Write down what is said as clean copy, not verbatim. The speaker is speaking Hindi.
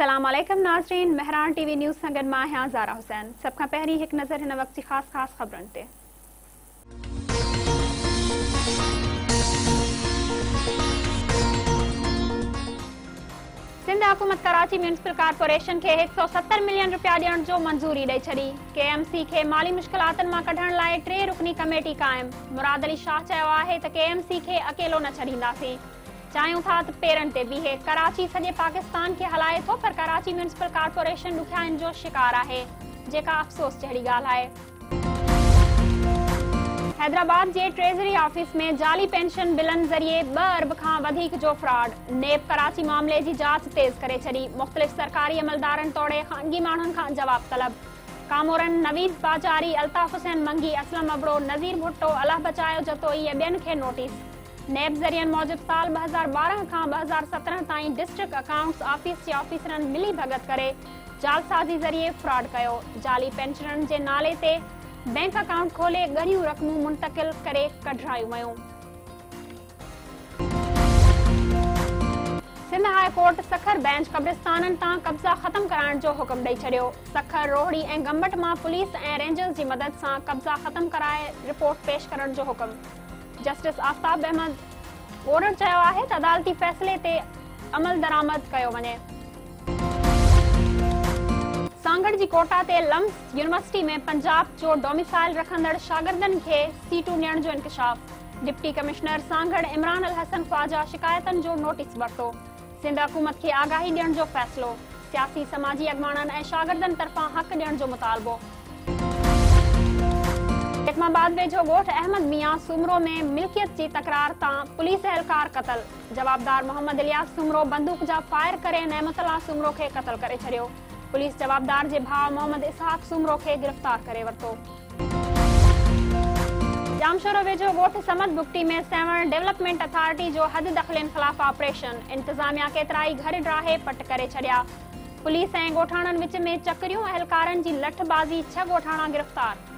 अस्सलाम वालेकुम नाज़रीन, महरान टीवी न्यूज़ संगत मां आहियां ज़ारा हुसैन। सब खां पहिरीं हिकु नज़र हिन वक़्त जी ख़ासि ख़बरुनि ते। सिंध हुकूमत कराची म्यूनिसिपल कॉर्पोरेशन खे 170 मिलियन रुपया ॾियण जो मंज़ूरी ॾेई छॾी। KMC खे माली मुश्किलातनि मां कढण लाइ 3 रुकनी कमेटी क़ाइमु। मुराद अली शाह चयो आहे त KMC खे अकेलो न छॾींदासीं। चाहियूं था त पेरनि ते बीहे। कराची सॼे पाकिस्तान खे हलाए थो, पर कराची म्यूनिसिपल कॉर्पोरेशन ॾुखियाईनि जो शिकार आहे, जेका अफ़सोस जहिड़ी ॻाल्हि आहे। हैदराबाद जे ट्रेज़री ऑफिस में जाली पेंशन बिलनि ज़रिए 2 अरब खां वधीक जो फ्रॉड। नेब कराची मामले जी जांच तेज़ करे छॾी। मुख़्तलिफ़ सरकारी अमलदारनि तोड़े ख़ानगी माण्हुनि खां जवाब तलब। कामोरन, नवीद बाजारी, अल्ताफ़ हुसैन मंगी, असलम अबड़ो, नज़ीर भुट्टो, अलाह बचायो जतोई ऐं ॿियनि खे नोटिस। नेब ज़रियनि मूजिब साल 2012 खां 2017 ताईं डिस्ट्रिक्ट अकाउंट्स ऑफिस जे ऑफिसरनि मिली भगत करे जालसाज़ी ज़रिए फ्रॉड कयो। जाली पेंशनरनि जे नाले ते बैंक अकाउंट खोले ॻढ़ियूं रक़मूं मुंतक़िल करे कढायूं वयूं। Sindh high court Sukkur bench कब्रिस्ताननि तां कब्ज़ा ख़त्म कराइण जो हुकुम ॾेई छॾियो। सखर, रोहड़ी ऐं गंबट मां पुलिस ऐं रेंजर्स जी मदद सां कब्ज़ा ख़त्म कराए रिपोर्ट पेश करण जो हुकुम। जस्टिस आफ़ताब अहमद ओरड़ चयो आहे त अदालती फ़ैसिले ते अमल दरामद कयो वञे। सांगड़ जी कोटा ते लम्स यूनिवर्सिटी में पंजाब जो डोमिसाइल रखंदड़ शागिर्दनि खे सीटूं ॾियण जो इंकशाफ। डिप्टी कमिश्नर सांगड़ इमरान अल हसन ख्वाजा शिकायतनि जो नोटिस वरितो। सिंध हुकूमत खे आगाही ॾियण जो फ़ैसिलो। सियासी समाजी अॻवाननि ऐं शागिर्दनि तरफ़ां हक़ ॾियण जो मुतालबो। इस्लामाबाद वेझो ॻोठ अहमद मियां सुमरो में मिल्कियत जी तकरार तां पुलिस एहलकार क़तल। जवाबदार मोहम्मद इलियास सुमरो बंदूक जा फायर करे नेमतुल्लाह सुमरो खे क़तल करे छॾियो। पुलिस जवाबदार जे भाउ मोहम्मद इसहाक सुमरो खे गिरफ़्तार करे वरितो। जामशोरो वेझो ॻोठ समद बुगटी में सेवन डेवलपमेंट अथॉरिटी जो हद दख़लनि ख़िलाफ़ ऑपरेशन। इंतज़ामिया केतिराई घर ड्राहे पट करे छॾिया। पुलिस ऐं ॻोठाणनि विच में चकरियूं, एहलकारनि जी लठबाज़ी, 6 ॻोठाणा गिरफ़्तार।